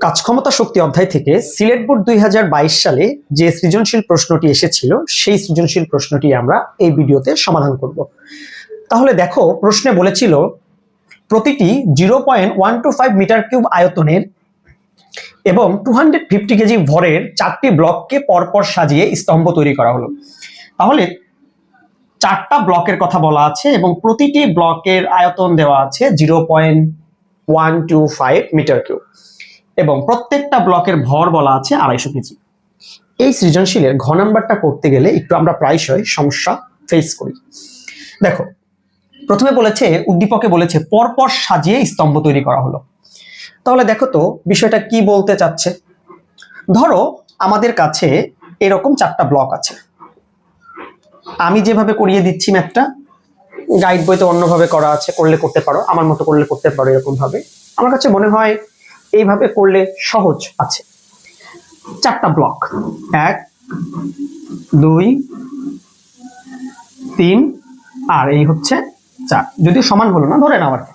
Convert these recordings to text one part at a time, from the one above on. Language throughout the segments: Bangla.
কাজক্ষমতা শক্তি অধ্যায় থেকে সিলেট বোর্ড 2022 সালে যে সৃজনশীল প্রশ্নটি এসেছিল সেই সৃজনশীল প্রশ্নটি আমরা এই ভিডিওতে সমাধান করব। তাহলে দেখো, প্রশ্নে বলেছিল প্রতিটি 0.125 মিটার কিউব আয়তনের এবং 250 কেজি ভরের 4টি ব্লককে পরপর সাজিয়ে স্তম্ভ তৈরি করা হলো। তাহলে 4টা ব্লকের কথা বলা আছে এবং প্রতিটি ব্লকের আয়তন দেওয়া আছে 0.125 মিটার কিউব এবং প্রত্যেকটা ব্লকের ভর বলা আছে 250 কেজি। এই সৃজনশীলের ঘ নাম্বারটা করতে গেলে একটু আমরা প্রায়শই সমস্যা ফেস করি। দেখো, প্রথমে বলেছে, উদ্দীপকে বলেছে পরপর সাজিয়ে স্তম্ভ তৈরি করা হলো। তাহলে দেখো তো বিষয়টা কি বলতে চাচ্ছে। ধরো আমাদের কাছে এরকম 4টা ব্লক আছে, আমি যেভাবে করিয়ে দিচ্ছি ম্যাথটা, গাইড বইতে অন্যভাবে করা আছে, করলে করতে পারো, আমার মতো করলে করতে পারো। এরকম ভাবে আমার কাছে মনে হয় এইভাবে করলে সহজ আছে। 4টা ব্লক, 1 2 3 আর এই হচ্ছে 4, যদিও সমান হলো না, ধরে নাও আর কি।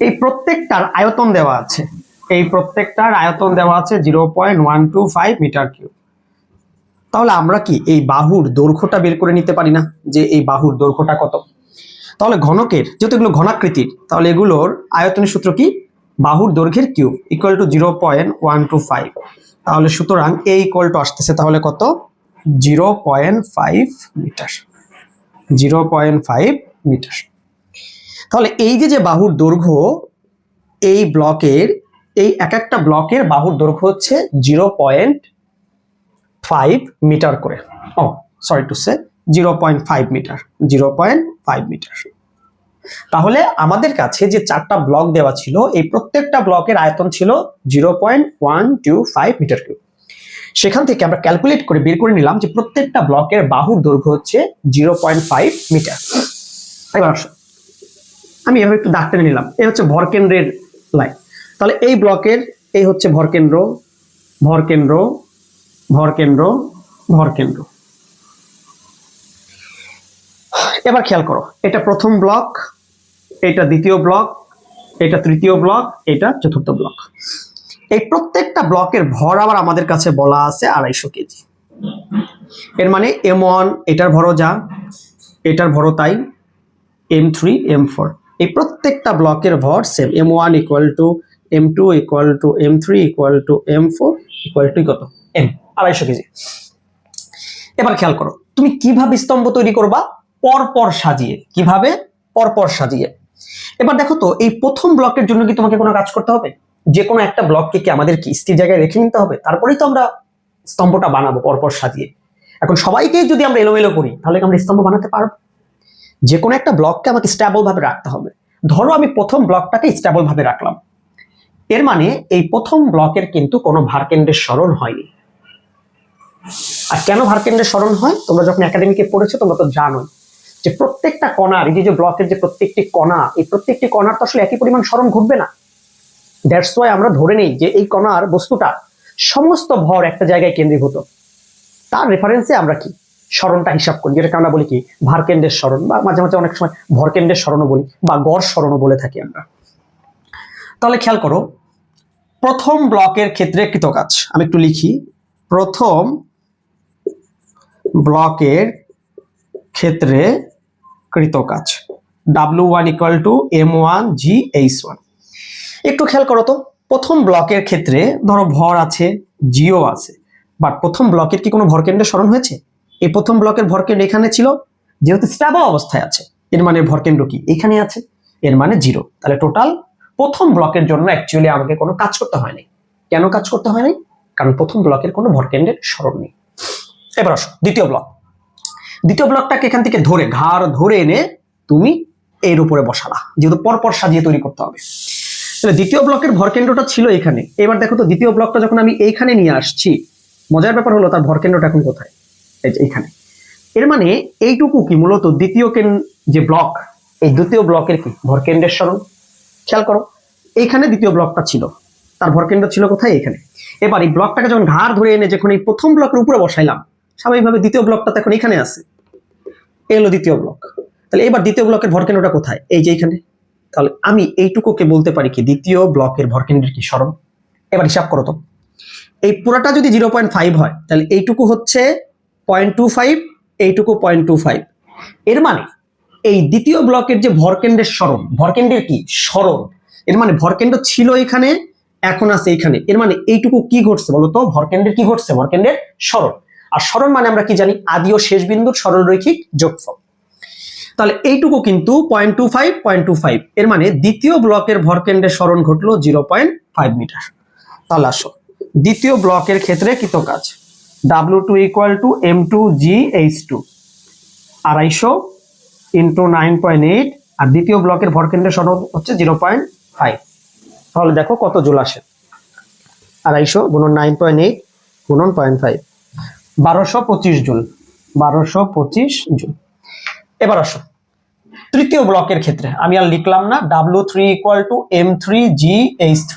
এই প্রত্যেকটার আয়তন দেওয়া আছে, এই প্রত্যেকটার আয়তন দেওয়া আছে 0.125 মিটার কিউব। তাহলে আমরা কি এই বাহুর দৈর্ঘ্যটা বের করে নিতে পারি না, যে এই বাহুর দৈর্ঘ্যটা কত? তাহলে ঘনকের, যেহেতু এগুলো ঘনাকৃতির, তাহলে এগুলোর আয়তনের সূত্র কি? বাহুর দৈর্ঘ্যের কিউব ইকুয়াল টু 0.125। তাহলে সুতরাং এ ইকুয়াল টু আসতেছে তাহলে কত? 0.5 মিটার। 0.5 মিটার। তাহলে এই যে বাহুর দৈর্ঘ্য, এই ব্লকের, এই এক একটা ব্লকের বাহুর দৈর্ঘ্য হচ্ছে 0.5 মিটার করে। Sorry to say 0.5 meter. 0.5 meter. তাহলে আমাদের কাছে যে 4টা ব্লক দেওয়া ছিল, এই প্রত্যেকটা ব্লকের আয়তন ছিল 0.125 মিটার কিউব। সেখান থেকে আমরা ক্যালকুলেট করে বের করে নিলাম যে প্রত্যেকটা ব্লকের বাহুর দৈর্ঘ্য হচ্ছে 0.5 মিটার। এবার আমি এভাবে একটু দাগ টেনে নিলাম, এই হচ্ছে ভরকেন্দ্রের লাইন। তাহলে এই ব্লকের এই হচ্ছে ভরকেন্দ্র, ভরকেন্দ্র, ভরকেন্দ্র, ভরকেন্দ্র। এবার খেয়াল করো, এটা প্রথম ব্লক, এটা দ্বিতীয় ব্লক, এটা তৃতীয় ব্লক, এটা চতুর্থ ব্লক। এই প্রত্যেকটা ব্লকের ভর আবার আমাদের কাছে বলা আছে 250 কেজি। এর মানে M1 এটার ভরও যা, এটার ভরও তাই, M3 M4 এই প্রত্যেকটা ব্লকের ভর same. M1 equal to M2 equal to M3 equal to M4 equal to কত? M, 250 KG. এবার খেয়াল করো, তুমি কিভাবে স্তম্ভ তৈরি করবা? পরপর সাজিয়ে। কিভাবে? পরপর সাজিয়ে। এবার দেখো তো, এই প্রথম ব্লকের জন্য কি তোমাকে কোনো কাজ করতে হবে? যে কোনো একটা ব্লককে কি আমাদের কি স্থির জায়গায় রেখে নিতে হবে? তারপরেই তো আমরা স্তম্ভটা বানাবো পরপর সাজিয়ে। এখন সবাইকে যদি আমরা এলোমেলো করি, তাহলে কি আমরা স্তম্ভ বানাতে পারবো? যে কোনো একটা ব্লককে আমাকে স্ট্যাবল ভাবে রাখতে হবে। ধরো আমি প্রথম ব্লকটাকে স্ট্যাবল ভাবে রাখলাম, এর মানে এই প্রথম ব্লকের কিন্তু কোনো ভারকেন্দ্রের সরণ হয়নি। আর কেন ভারকেন্দ্রের সরণ হয়? তোমরা যখন একাডেমিকে পড়েছো তোমরা তো জানোই যে প্রত্যেকটা কণার, এই যে ব্লকের যে প্রত্যেকটি কণা, এই প্রত্যেকটি কণার তো আসলে একই পরিমাণ সরণ ঘটবে না। দ্যাটস ওয়াই আমরা ধরে নেই যে এই কণার বস্তুটা সমস্ত ভর একটা জায়গায় কেন্দ্রীভূত। তার রেফারেন্সে আমরা কি সরণটা হিসাব করি, যেটাকে আমরা বলি কি ভারকেন্দ্রের সরণ, বা মাঝে মাঝে অনেক সময় ভরকেন্দ্রের সরণও বলি, বা গড় সরণও বলে থাকি আমরা। তাহলে খেয়াল করো, প্রথম ব্লকের ক্ষেত্রে কৃতকাজ আমি একটু লিখি। প্রথম ব্লকের ক্ষেত্রে কৃতকাজ W1 equal to M1 G(H1)। একটু খেয়াল করো তো, প্রথম ব্লকের ক্ষেত্রে ধরো ভর আছে, জিও আছে, বাট প্রথম ব্লকের কি কোনো ভরকেন্দ্রের সরণ হয়েছে? এই প্রথম ব্লকের ভরকেন্দ্র এখানে ছিল, যেহেতু স্ট্যাবল অবস্থায় আছে, এর মানে ভরকেন্দ্র কি এখানে আছে, এর মানে 0। তাহলে টোটাল প্রথম ব্লকের জন্য অ্যাকচুয়ালি আমাকে কোনো কাজ করতে হয়নি। কেন কাজ করতে হয়নি? কারণ প্রথম ব্লকের কোনো ভরকেন্দ্রের সরণ নেই। এবার আসো দ্বিতীয় ব্লক। দ্বিতীয় ব্লকটাকে এখান থেকে ধরে ঘাড় ধরে এনে তুমি এর উপরে বসালা, যেহেতু পরপর সাজিয়ে তৈরি করতে হবে। তাহলে দ্বিতীয় ব্লকের ভরকেন্দ্রটা ছিল এখানে। এবার দেখো তো, দ্বিতীয় ব্লকটা যখন আমি এইখানে নিয়ে আসছি, মজার ব্যাপার হলো তার ভরকেন্দ্রটা এখন কোথায়? এই যে এইখানে। এর মানে এইটুকু কি মূলত দ্বিতীয় যে ব্লক, এই দ্বিতীয় ব্লকের কি ভরকেন্দ্রের সরণ। খেয়াল করো, এইখানে দ্বিতীয় ব্লকটা ছিল, তার ভরকেন্দ্র ছিল কোথায়? এখানে। এবার এই ব্লকটাকে যখন ঘাড় ধরে এনে যখন এই প্রথম ব্লকের উপরে বসাইলাম, স্বাভাবিকভাবে দ্বিতীয় ব্লকটা এখন এখানে আছে, এই হলো দ্বিতীয় ব্লক। তাহলে এবার দ্বিতীয় ব্লকের ভরকেন্দ্রটা কোথায়? এই যে এখানে। তাহলে আমি এইটুকুকে বলতে পারি কি দ্বিতীয় ব্লকের ভরকেন্দ্রের কি সরণ। এবার হিসাব করো তো, এই পুরাটা যদি 0.5 হয় তাহলে এইটুকু হচ্ছে 0.25, এইটুকু 0.25। এর মানে এই দ্বিতীয় ব্লকের যে ভরকেন্দ্রের সরণ, ভরকেন্দ্রের কি সরণ, এর মানে ভরকেন্দ্র ছিল এখানে, এখন আছে এইখানে। এর মানে এইটুকু কি ঘটছে বলতো, ভরকেন্দ্রের কি ঘটছে, ভরকেন্দ্রের সরণ। আর সরণ মানে আমরা কি জানি, আদি ও শেষ বিন্দুর সরলরৈখিক যোগফল। তাহলে এইটুকু কিন্তু 0.25, এর মানে দ্বিতীয় ব্লকের ভরকেন্দ্রের সরণ ঘটলো 0.5 মিটার। তাহলে আসো দ্বিতীয় ব্লকের ক্ষেত্রে কৃত কাজ, W2 = M2GH2, 250 × 9.8, আর দ্বিতীয় ব্লকের ভরকেন্দ্রের সরণ হচ্ছে 0.5। তাহলে দেখো কত জুল আসে, 250 × 9.8 × 0.5, 1225 জুল, 1225 জুল। এবার আসো তৃতীয় ব্লকের ক্ষেত্রে, আমি আর লিখলাম না, W3 = M3GH3।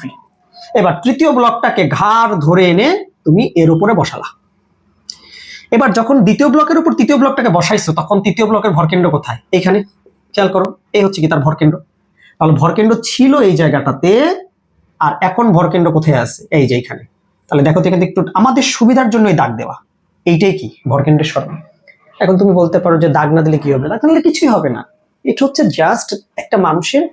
এবার তৃতীয় ব্লকটাকে ঘাড় ধরে এনে তুমি এর উপরে বসালা। এবার যখন দ্বিতীয় ব্লকের উপর তৃতীয় ব্লকটাকে বসাইছো, তখন তৃতীয় ব্লকের ভরকেন্দ্র কোথায়, এখানে। খেয়াল করো, এই হচ্ছে কি তার ভরকেন্দ্র। তাহলে ভরকেন্দ্র ছিল এই জায়গাটাতে, আর এখন ভরকেন্দ্র কোথায় আছে, এই যে এখানে। তাহলে দেখো তো এখানে একটু আমাদের সুবিধার জন্য এই দাগ দেওয়া, এইটাই কি ভরকেন্দ্রের সরণ। এখন তুমি বলতে পারো যে দাগ না দিলে কি হবে, দাগ না দিলে কিছুই হবে না। এটা হচ্ছে জাস্ট একটা মানুষের,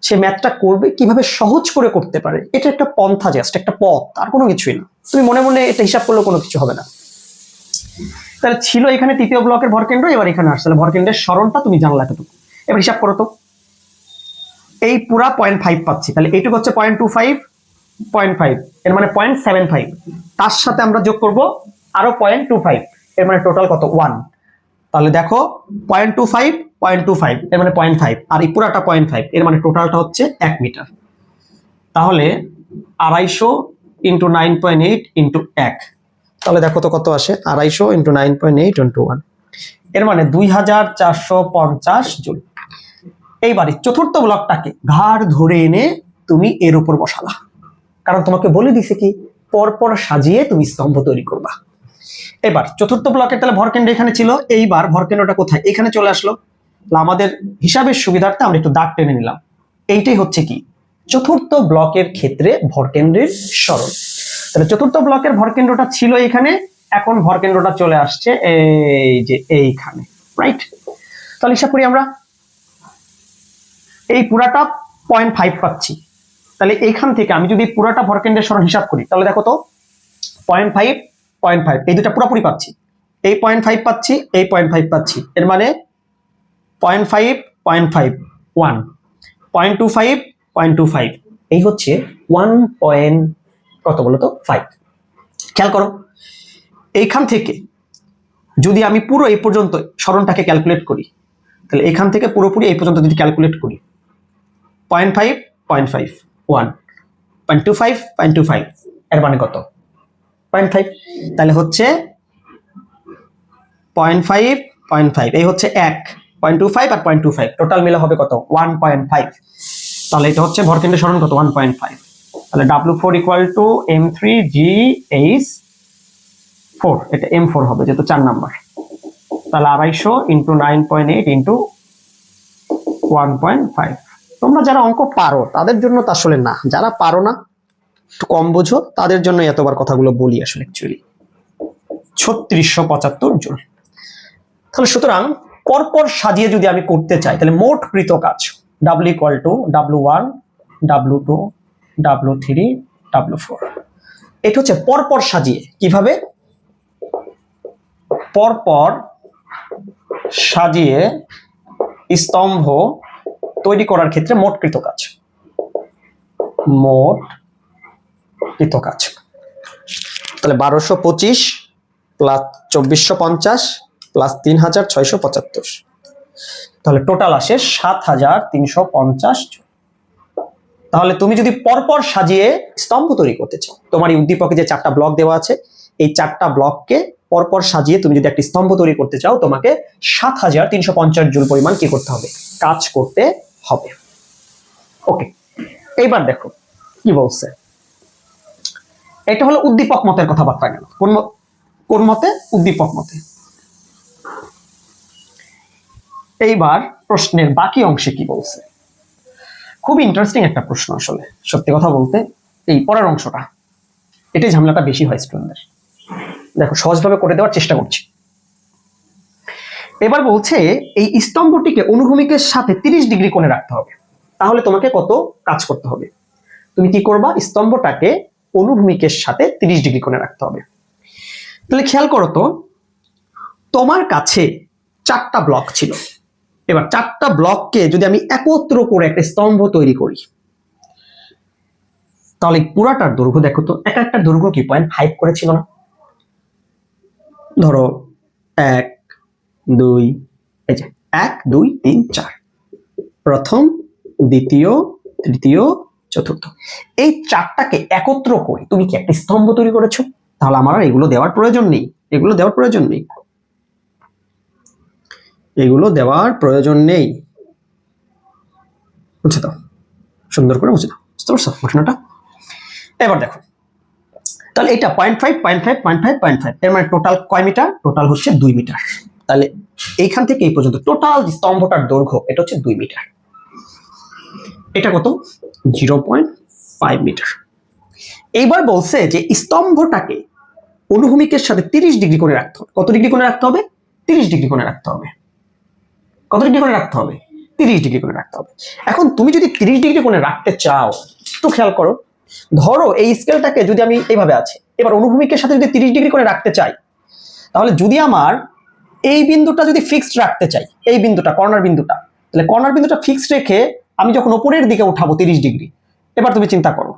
সে ম্যাথটা করবে কিভাবে সহজ করে করতে পারে, এটা একটা পন্থা, জাস্ট একটা পথ, আর কোনো কিছুই না। তুমি মনে মনে এটা হিসাব করলেও কোনো কিছু হবে না। তাহলে ছিল এখানে তৃতীয় ব্লকের ভরকেন্দ্র, এবার এখানে আসছে, তাহলে ভরকেন্দ্রের সরণটা তুমি জানলা এতটুকু। এবার হিসাব করো তো, এই পুরা 0.5 পাচ্ছি, তাহলে এইটুকু হচ্ছে 0.25, 0.5, এর মানে 0.75। তার সাথে আমরা যোগ করব আরো 0.25, এর মানে টোটাল কত, 1। তাহলে দেখো 0.25, 0.25, এর মানে 0.5, আর এই পুরাটা 0.5, এর মানে টোটালটা হচ্ছে 1 মিটার। তাহলে 250 × 9.8 × 1, তাহলে দেখো তো কত আসে, 250 × 9.8 × 1, এর মানে 2450 জুল। এইবারে চতুর্থ ব্লকটাকে ঘাড় ধরে এনে তুমি এর উপর বসালা, কারণ তোমাকে বলে দিছে কি পরপর সাজিয়ে তুমি স্তম্ভ তৈরি করবা। এবার চতুর্থ ব্লকের তাহলে ভরকেন্দ্র এখানে ছিল, এইবার ভরকেন্দ্রটা কোথায়, এখানে চলে আসলো। আমাদের হিসাবের সুবিধার্থে আমরা একটু দাগ টেনে নিলাম। এইটাই হচ্ছে কি চতুর্থ ব্লকের ক্ষেত্রে ভরকেন্দ্রের সরণ। তাহলে চতুর্থ ব্লকের ভরকেন্দ্রটা ছিল এখানে, এখন ভরকেন্দ্রটা চলে আসছে এই যে এইখানে, রাইট। তাহলে হিসাব করি আমরা, এই পুরাটা 0.5 পাচ্ছি। তাহলে এইখান থেকে আমি যদি পুরাটা ভরকেন্দ্রের সরণ হিসাব করি, তাহলে দেখো তো 0.5, 0.5, এই দুটা পুরোপুরি পাচ্ছি। এই 0.5 পাচ্ছি, এই 0.5 পাচ্ছি, এর মানে 0.5, 0.5, 1, 0.25, 0.25, এই হচ্ছে 1. কত বলতো 5। খেয়াল করো, এইখান থেকে যদি আমি পুরো এই পর্যন্ত সরণটাকে ক্যালকুলেট করি, তাহলে এখান থেকে পুরোপুরি এই পর্যন্ত যদি ক্যালকুলেট করি, 0.5, 0.5, 1, 0.25, 0.25, এর মানে কত 0.5। তাহলে হচ্ছে 0.5, 0.5, এই হচ্ছে 1, 0.25 আর 0.25, টোটাল মিলে হবে কত 1.5। তাহলে এটা হচ্ছে ভরকেন্দ্রের সরণ কত 1.5। তাহলে W4 = M3GH4, এটা M4 হবে যেহেতু 4 নাম্বার। তাহলে 250 × 9.8 × 1.5। তোমরা যারা অঙ্ক পারো তাদের জন্য তো আসলে না, যারা পারো না একটু কম বোঝো তাদের জন্য এতবার কথাগুলো বলি আসলে অ্যাকচুয়ালি। 3675 জুল। তাহলে সুতরাং পরপর সাজিয়ে যদি আমি করতে চাই, তাহলে মোট কৃত কাজ W = W1, W2, W3, W4। এটা হচ্ছে পরপর সাজিয়ে, কিভাবে পরপর সাজিয়ে স্তম্ভ তৈরি করার ক্ষেত্রে মোট কৃত কাজ, মোট কৃত কাজ। তাহলে 1225 প্লাস 2450 প্লাস 3675, তাহলে টোটাল আসে 7350 জুল। তাহলে তুমি যদি পরপর সাজিয়ে স্তম্ভ তৈরি করতে চাও, তোমার এই উদ্দীপকে যে 4টা ব্লক দেওয়া আছে, এই 4টা ব্লককে পরপর সাজিয়ে তুমি যদি একটা স্তম্ভ তৈরি করতে চাও, তোমাকে 7350 জুল পরিমাণ কি করতে হবে, কাজ করতে হবে। ওকে, এইবার দেখো কি বলছে। এটা হলো উদ্দীপক মতের কথাবার্তা গেল। কোন মতে, উদ্দীপক মতে। এইবার প্রশ্নের বাকি অংশে কি বলছে, খুব ইন্টারেস্টিং একটা প্রশ্ন আসলে, সত্যি কথা বলতে এই পরের অংশটা, এটাই ঝামেলাটা বেশি হয় স্টুডেন্টদের। দেখো সহজভাবে করে দেওয়ার চেষ্টা করছি। এবার বলছে এই স্তম্ভটিকে অনুভূমিকের সাথে 30 ডিগ্রি কোণে রাখতে হবে। তাহলে তোমাকে কত কাজ করতে হবে? তুমি কি করবা? স্তম্ভটাকে অনুভূমিকের সাথে 30 ডিগ্রি কোণে রাখতে হবে। তাহলে খেয়াল করো তো, তোমার কাছে 4টা ব্লক ছিল। এবার 4টা ব্লককে যদি আমি একত্র করে একটা স্তম্ভ তৈরি করি, তাহলে পুরাটার দৈর্ঘ্য দেখো তো, একটা দৈর্ঘ্য কি 0.5 করে ছিল না? ধরো 1 2, এই যে 1 2 3 4, প্রথম, দ্বিতীয়, তৃতীয়, চতুর্থ, এই 4টাকে একত্র করে তুমি কি একটা স্তম্ভ তৈরি করেছো? তাহলে আমার আর এগুলো দেওয়ার প্রয়োজন নেই, এগুলো দেওয়ার প্রয়োজন নেই, এগুলো দেওয়ার প্রয়োজন নেই। বুঝে দাও, সুন্দর করে বুঝে দাও, বুঝতে পারছো ঘটনাটা? এবার দেখো, তাহলে এটা 0.5 0.5 0.5 0.5, এর মানে টোটাল কয় মিটার? টোটাল হচ্ছে 2 মিটার। তাহলে এইখান থেকে এই পর্যন্ত টোটাল স্তম্ভটার দৈর্ঘ্য এটা হচ্ছে 2 মিটার। এটা কত? 0.5 মিটার। এইবার বলছে যে স্তম্ভটাকে অনুভূমিকের সাথে 30 ডিগ্রি করে রাখতে হবে। কত ডিগ্রি করে রাখতে হবে? 30 ডিগ্রি করে রাখতে হবে। কত ডিগ্রি করে রাখতে হবে? 30 ডিগ্রি করে রাখতে হবে। এখন তুমি যদি 30 ডিগ্রি করে রাখতে চাও, একটু খেয়াল করো, ধরো এই স্কেলটাকে যদি আমি এইভাবে আছে, এবার অনুভূমিকের সাথে যদি 30 ডিগ্রি করে রাখতে চাই, তাহলে যদি আমার এই বিন্দুটা যদি ফিক্সড রাখতে চাই, এই বিন্দুটা কর্নার বিন্দুটা, তাহলে কর্নার বিন্দুটা ফিক্সড রেখে আমি যখন উপরের দিকে উঠাবো 30 ডিগ্রি, এবার তুমি চিন্তা করো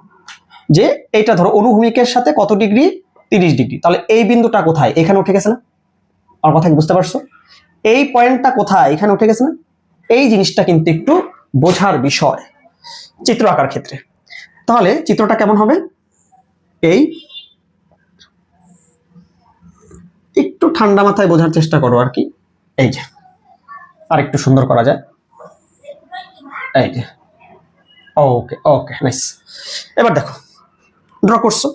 যে এইটা ধরো অনুভূমিকের সাথে কত ডিগ্রি? 30 ডিগ্রি। তাহলে এই বিন্দুটা কোথায়? এখানে উঠে গেছে না? আমার কথা কি বুঝতে পারছো? এই পয়েন্টটা কোথায়? এখানে উঠে গেছে না? এই জিনিসটা কিন্তু একটু বোঝার বিষয় চিত্র আঁকার ক্ষেত্রে। তাহলে চিত্রটা কেমন হবে? এই একটু ঠান্ডা মাথায় বোঝার চেষ্টা করো আর কি। এই যে আর একটু সুন্দর করা যায়, এই যে ওকে ওকে নাইস। এবার দেখো ড্র করছো।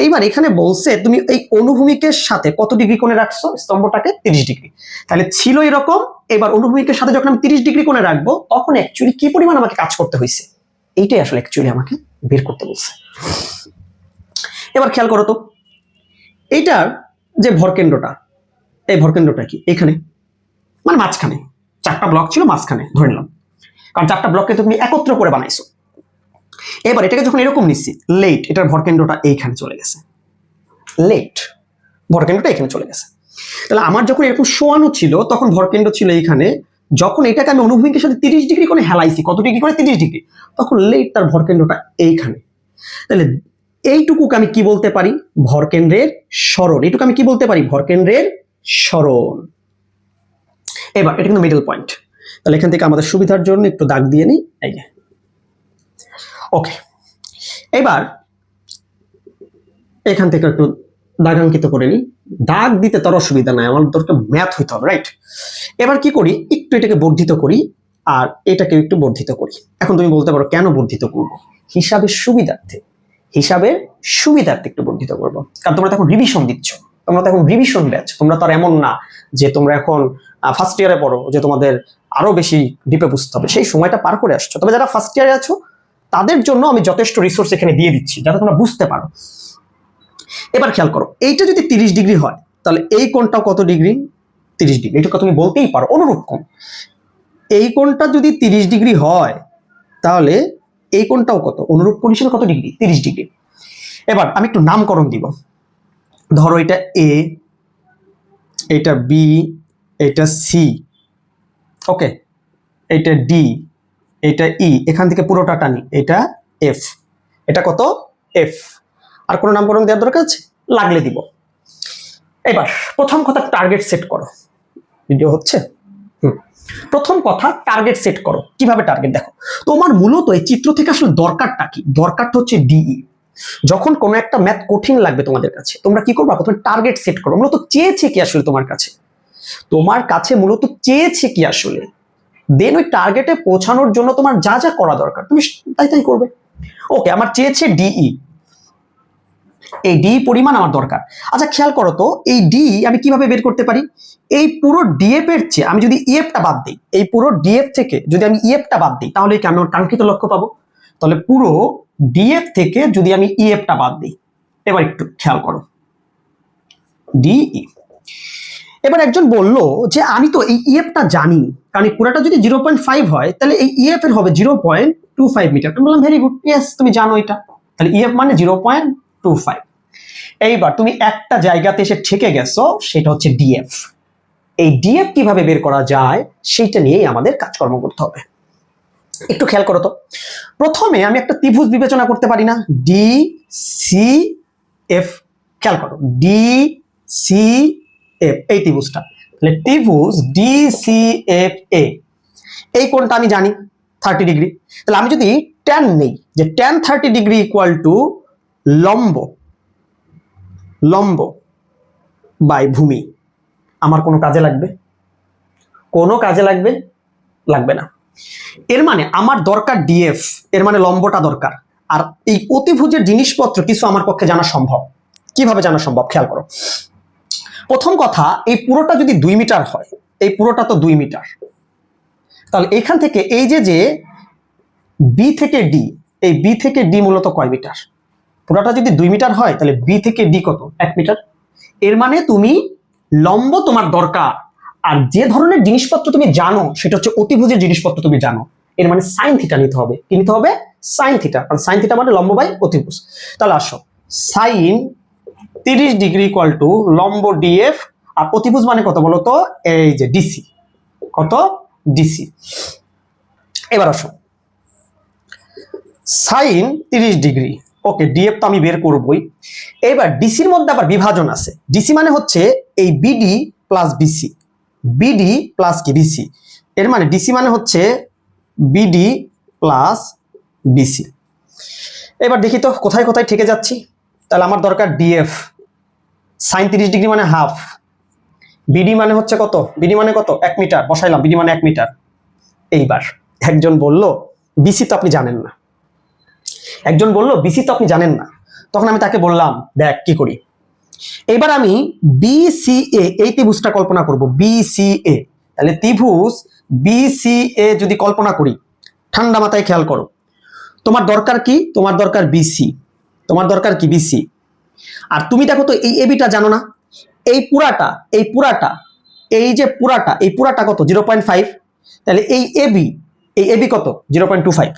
এইবার এখানে বলছে তুমি এই অনুভূমিকের সাথে কত ডিগ্রি কোণে রাখছো স্তম্ভটাকে? 30 ডিগ্রি। তাহলে ছিল এরকম, এবার অনুভূমিকের সাথে যখন আমি 30 ডিগ্রি কোণে রাখবো, তখন অ্যাকচুয়ালি কি পরিমাণ আমাকে কাজ করতে হয়েছে, এইটাই আসলে অ্যাকচুয়ালি আমাকে বের করতে বলছে। এবার খেয়াল করো তো, এইটার যে ভরকেন্দ্রটা, এই ভরকেন্দ্রটা কি? এখানে, মানে মাঝখানে। 4টা ব্লক ছিল, মাঝখানে ধরে নিলাম, কারণ 4টা ব্লককে তুমি একত্র করে বানাইছো। এবার এটাকে যখন এরকম নিচ্ছি, লেট, এটার ভরকেন্দ্রটা এইখানে চলে গেছে, লেট ভরকেন্দ্রটা এখানে চলে গেছে। তাহলে আমার যখন এরকম শোয়ানো ছিল, তখন ভরকেন্দ্র ছিল এইখানে। যখন এটাকে আমি অনুভূমিকের সাথে 30 ডিগ্রি করে হেলাইছি, কত ডিগ্রি করে? 30 ডিগ্রি, তখন লেট তার ভরকেন্দ্রটা এইখানে। তাহলে এইটুকুকে আমি কি বলতে পারি? ভরকেন্দ্রের সরণ। এইটুকু আমি কি বলতে পারি? ভরকেন্দ্রের সরণ। এবার এটা কিন্তু মিডল পয়েন্ট। তাহলে এখান থেকে আমাদের সুবিধার জন্য একটু দাগ দিয়ে নিই, এই যে ওকে। এবার এখান থেকে একটু দাগাঙ্কিত করে নিই। দাগ দিতে তোর অসুবিধা নাই, আমার দরকার ম্যাথ হইতে হবে, রাইট? এবার কি করি? একটু এটাকে বর্ধিত করি আর এটাকে একটু বর্ধিত করি। এখন তুমি বলতে পারো কেন বর্ধিত করবো? হিসাবের সুবিধার্থে, হিসাবের সুবিধার্থে একটু বর্ধিত করবো। কারণ তোমরা তখন রিভিশন দিচ্ছ, তোমরা তখন রিভিশন ব্যাচ, তোমরা তো আর এমন না যে তোমরা এখন ফার্স্ট ইয়ারে পড়ো যে তোমাদের আরো বেশি ডিপে বুঝতে হবে, সেই সময়টা পার করে আসছো। তবে যারা ফার্স্ট ইয়ারে আছো তাদের জন্য আমি যথেষ্ট রিসোর্স এখানে দিয়ে দিচ্ছি যাতে তোমরা বুঝতে পারো। এবার খেয়াল করো, এইটা যদি 30 ডিগ্রি হয়, তাহলে এই কোণটাও কত ডিগ্রি? 30 ডিগ্রি। এইটুকু তুমি বলতেই পারো অনুরূপ কোণ। এই কোণটা যদি 30 ডিগ্রি হয়, তাহলে এই কোণটাও কত? অনুরূপ কোণ হিসেবে কত ডিগ্রি? 30 ডিগ্রি। এবার আমি একটু নামকরণ দিব। ধরো এটা এ, এটা বি, এটা সি, ওকে, এটা ডি, এটা ই, এখান থেকে পুরোটা টানি, এটা এফ, এটা কত? এফ। আর কোনো নামকরণ দেওয়ার দরকার আছে? লাগলে দিব। এবার প্রথম কথা টার্গেট সেট করো। ভিডিও হচ্ছে? প্রথম কথা টার্গেট সেট করো। কিভাবে টার্গেট? দেখো, তোমার মূলত এই চিত্র থেকে আসলে দরকারটা কি? দরকারটা হচ্ছে ডিই। যখন কোনো একটা ম্যাথ কঠিন লাগবে তোমাদের কাছে, তোমরা কি করবা? প্রথমে টার্গেট সেট করো। মূলত চেয়েছে কি আসলে তোমার কাছে? তোমার কাছে মূলত চেয়েছে কি আসলে? দেন ওই টার্গেটে পৌঁছানোর জন্য তোমার যা যা করা দরকার তুমি তাই তাই করবে। ওকে, আমার চেয়েছে ডিই, এই ডি পরিমাণ আমার দরকার। আচ্ছা খেয়াল করো তো, এই ডি আমি কিভাবে বের করতে পারি? এই পুরো ডিএফ এর চেয়ে আমি যদি ইএফটা বাদ দিই, এই পুরো ডিএফ থেকে যদি আমি ইএফটা বাদ দিই, তাহলে কি আমি আমার কাঙ্ক্ষিত লক্ষ্য পাবো? তাহলে পুরো ডিএফ থেকে যদি আমি ইএফটা বাদ দিই, এবার একটু খেয়াল করো, ডিই। এবার একজন বলল যে আমি তো এই ইএফটা জানি, কারণ এই পুরাটা যদি 0.5 হয় তাহলে এই ইএফ এর হবে 0.25 মিটার। আমি বললাম ভেরি গুড, ইয়েস তুমি জানো এটা, তাহলে ইএফ মানে 0.25। এইবার তুমি একটা জায়গাতে এসে ঠেকে গেছো, সেটা হচ্ছে ডিএফ। এই ডিএফ কিভাবে বের করা যায় সেইটা নিয়েই আমাদের কাজকর্ম করতে হবে। একটু খেয়াল করো তো, প্রথমে আমি একটা ত্রিভুজ বিবেচনা করতে পারি না, ডি সি এফ। খেয়াল করো, ডি সি এফ, এই ত্রিভুজটা, তাহলে ত্রিভুজ ডি সি এফ এ, এই কোণটা আমি জানি 30 ডিগ্রি। তাহলে আমি যদি ট্যান নেই, যে ট্যান 30 ডিগ্রি ইকুয়াল টু লম্ব, লম্ব বাই ভূমি, আমার কোনো কাজে লাগবে? কোনো কাজে লাগবে? লাগবে না। এর মানে আমার দরকার ডিএফ, এর মানে লম্বটা দরকার, আর এই অতিভুজের জিনিসপত্র কিছু আমার পক্ষে জানা সম্ভব। কিভাবে জানা সম্ভব খেয়াল করো। প্রথম কথা, এই পুরোটা যদি 2 মিটার হয়, এই পুরোটা তো 2 মিটার, তাহলে এখান থেকে এই যে বি থেকে ডি, এই বি থেকে ডি মূলত কয় মিটার? পুরোটা যদি 2 মিটার হয় তাহলে বি থেকে ডি কত? 1 মিটার। এর মানে তুমি লম্ব তোমার দরকার, আর যে ধরনের জিনিসপত্র তুমি জানো সেটা হচ্ছে অতিভুজের জিনিসপত্র তুমি জানো, এর মানে সাইন থিটা নিতে হবে। কি নিতে হবে? সাইন থিটা, কারণ সাইন থিটা মানে লম্ব বাই অতিভুজ। তাহলে আসো, সাইন 30 ডিগ্রি ইকুয়াল টু লম্ব ডিএফ, আর অতিভুজ মানে কত বলো তো? এই যে ডিসি, কত? ডিসি। এবার আসো, সাইন 30 ডিগ্রি, ওকে, ডিএফ তো আমি বের করবই। এবার ডিসির মধ্যে আবার বিভাজন আছে। ডিসি মানে হচ্ছে এই BD plus BC, BD plus কি বিসি, এর মানে ডিসি মানে হচ্ছে বিডি প্লাস বিসি। এবার দেখি তো কোথায় কোথায় ঠেকে যাচ্ছি। তাহলে আমার দরকার ডিএফ, সাইন 30 ডিগ্রি মানে হাফ, বিডি মানে হচ্ছে কত? বিডি মানে কত? 1 মিটার, বসাইলাম বিডি মানে 1 মিটার। এইবার একজন বলল বিসি তো আপনি জানেন না, একজন বলল বিসি তো আপনি জানেন না, তখন আমি তাকে বললাম দেখ কি করি। এবার আমি বিসিএ, এই ত্রিভুজটা কল্পনা করব, বিসিএ। তাহলে ত্রিভুজ বিসিএ যদি কল্পনা করি, ঠান্ডা মাথায় খেয়াল করো, তোমার দরকার কি? তোমার দরকার বিসি, তোমার দরকার কি? বিসি। আর তুমি দেখো তো এই এবিটা জানো না, এই পুরাটা, এই পুরাটা, এই যে পুরাটা, এই পুরাটা কত? 0.5। তাহলে এই এবি কত? 0.25।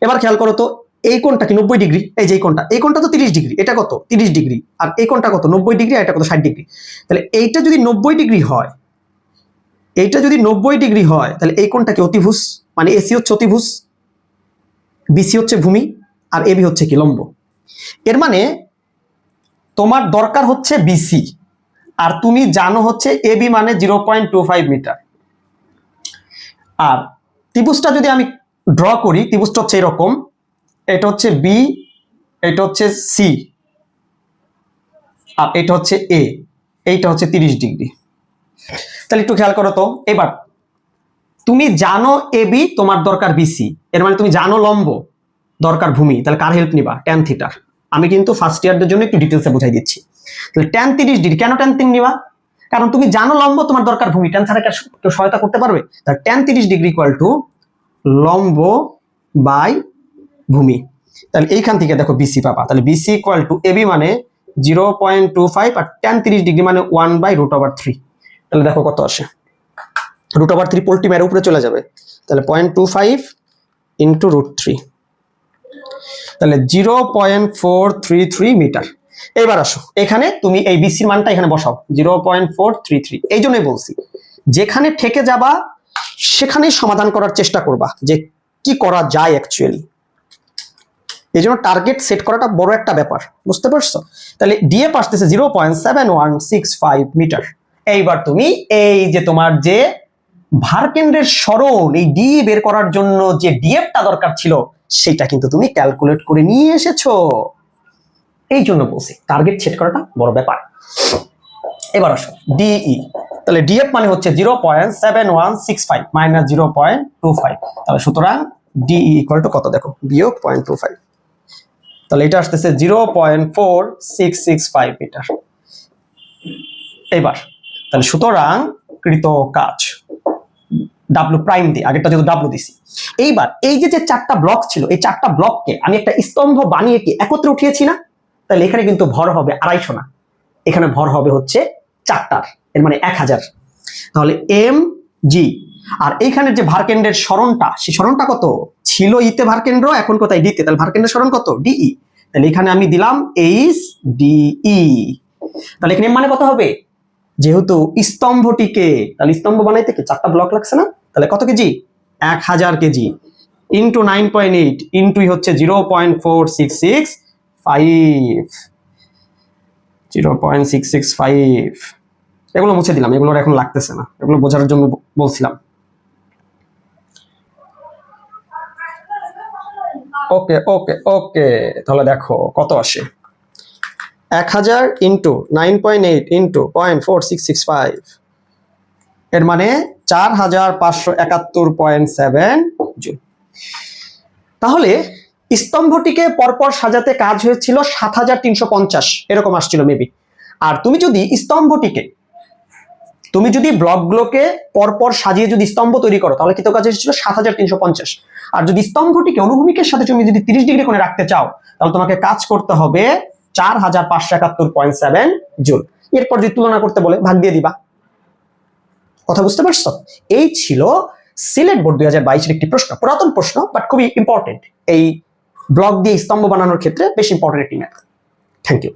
এবার খেয়াল করো তো, এই কোণটা কি 90 ডিগ্রি? এই যে এই কোণটা, এই কোণটা তো 30 ডিগ্রি, এটা কত? 30 ডিগ্রি। আর এই কোণটা কত? 90 ডিগ্রি, আর এটা কত? 60 ডিগ্রি। তাহলে এইটা যদি 90 ডিগ্রি হয়, এইটা যদি 90 ডিগ্রি হয়, তাহলে এই কোণটা কি? অতিভুজ, মানে এসি হচ্ছে অতিভুজ, বিসি হচ্ছে ভূমি, আর এবি হচ্ছে কি? লম্ব। এর মানে তোমার দরকার হচ্ছে বিসি, আর তুমি জানো হচ্ছে এবি মানে 0.25 মিটার। আর ত্রিভুজটা যদি আমি ড্র করি, ত্রিভুজটা হচ্ছে এরকম, এটা হচ্ছে বি, এটা হচ্ছে সি, আর এটা হচ্ছে এ, এইটা হচ্ছে 30 ডিগ্রি। তাহলে একটু খেয়াল করো তো, এবার তুমি জানো এবি, তোমার দরকার বিসি, এর মানে তুমি জানো লম্ব, দরকার ভূমি, তাহলে কার হেল্প নিবা? ট্যান থিটার। আমি কিন্তু ফার্স্ট ইয়ারদের জন্য একটু ডিটেলসে বুঝাই দিচ্ছি। তাহলে ট্যান 30 ডিগ্রি, কেন ট্যান 3 নিবা? কারণ তুমি জানো লম্ব, তোমার দরকার ভূমি, ট্যান ছাড়া কেউ সহায়তা করতে পারবে? তাহলে ট্যান 30 ডিগ্রি ইকুয়াল টু লম্ব বাই ভূমি। তাহলে এইখান থেকে দেখো বিসি পাবা, তাহলে বিসি ইকুয়াল টু এবি মানে 0.25, আর ট্যান 30 ডিগ্রি মানে 1/√3। তাহলে দেখো কত আসে, √3 পোল্ট্রি মেরে উপরে চলে যাবে, তাহলে 0.25 ইন্টু √3, তাহলে 0.433 মিটার। এবার আসো, এখানে তুমি এই বিসির মানটা এখানে বসাও, 0.433। এই জন্যই বলছি যেখানে ঠেকে যাবা সেখানেই সমাধান করার চেষ্টা করবা যে কি করা যায় অ্যাকচুয়ালি। এই জন্য টার্গেট সেট করাটা বড় একটা ব্যাপার, বুঝতে পারছো? তাহলে ডিএফ আসতেছে 0.7165 মিটার। এইবার তুমি এই যে তোমার যে ভারকেন্দ্রের সরণ, এই ডি বের করার জন্য যে ডিএফটা দরকার ছিল সেটা কিন্তু তুমি ক্যালকুলেট করে নিয়ে এসেছো। এই জন্য বলছি টার্গেট সেট করাটা বড় ব্যাপার। এবার আসো ডিই, তাহলে ডিএফ মানে হচ্ছে 0.7165 মাইনাস 0.25, তাহলে সুতরাং ডিই ইকুয়াল টু কত? দেখো বিয়োগ 0.25, তাহলে এটা আসতেছে 0.4665 মিটার। এবার তাহলে সুতরাং কৃত কাজ ডাব্লু প্রাইম দিয়ে, আগেরটা যেহেতু ডাব্লু দিছি। এইবার এই যে যে চারটা ব্লক ছিল, এই চারটা ব্লককে আমি একটা স্তম্ভ বানিয়ে কি একত্রে উঠিয়েছি না? তাহলে এখানে কিন্তু ভর হবে 250 না, এখানে ভর হবে হচ্ছে 4টার, এর মানে 1000। তাহলে এম জি। আর এইখানের যে ভারকেন্দ্রের সরণটা, সেই সরণটা কত ছিল? ইতে ভারকেন্দ্র, এখন কোথায় ডিতে, তাহলে ভারকেন্দ্রের সরণ কত? ডিই। তাহলে এখানে আমি দিলাম এইচ ডিই। তাহলে এখানে মানে কত হবে? যেহেতু স্তম্ভটিকে, তাহলে স্তম্ভ বানাইতে কি 4টা ব্লক লাগছে না? তাহলে কত কেজি? 1000 কেজি ইন্টু 9.8 ইন্টু হচ্ছে 0.4665, 0.665। এগুলো মুছে দিলাম, এগুলো এখন লাগতেছে না, এগুলো বোঝার জন্য বলছিলাম। ওকে ওকে ওকে, তাহলে দেখো কত আসে। 1000 ইন্টু 9.8 ইন্টু 0.4665, এর মানে 4571.7 জুল। তাহলে স্তম্ভটিকে পরপর সাজাতে কাজ হয়েছিল 7350, এরকম আসছিল মেবি। আর তুমি যদি স্তম্ভটিকে, তুমি যদি ব্লকগুলোকে পরপর সাজিয়ে যদি স্তম্ভ তৈরি করো, তাহলে কিন্তু কাজ এসেছিল 7350। আর যদি স্তম্ভটিকে অনুভূমিকের সাথে তুমি যদি 30 ডিগ্রি কোণে রাখতে চাও, তাহলে তোমাকে কাজ করতে হবে 4571.7 জুল। এরপর যদি তুলনা করতে বলে ভাগ দিয়ে দিবা। কথা বুঝতে পারছো? এই ছিল সিলেট বোর্ড 2022-এর একটি প্রশ্ন, পুরাতন প্রশ্ন বাট খুবই ইম্পর্টেন্ট। এই ব্লক দিয়ে স্তম্ভ বানানোর ক্ষেত্রে বেশ ইম্পর্টেন্ট একটি ম্যাথ। Thank you.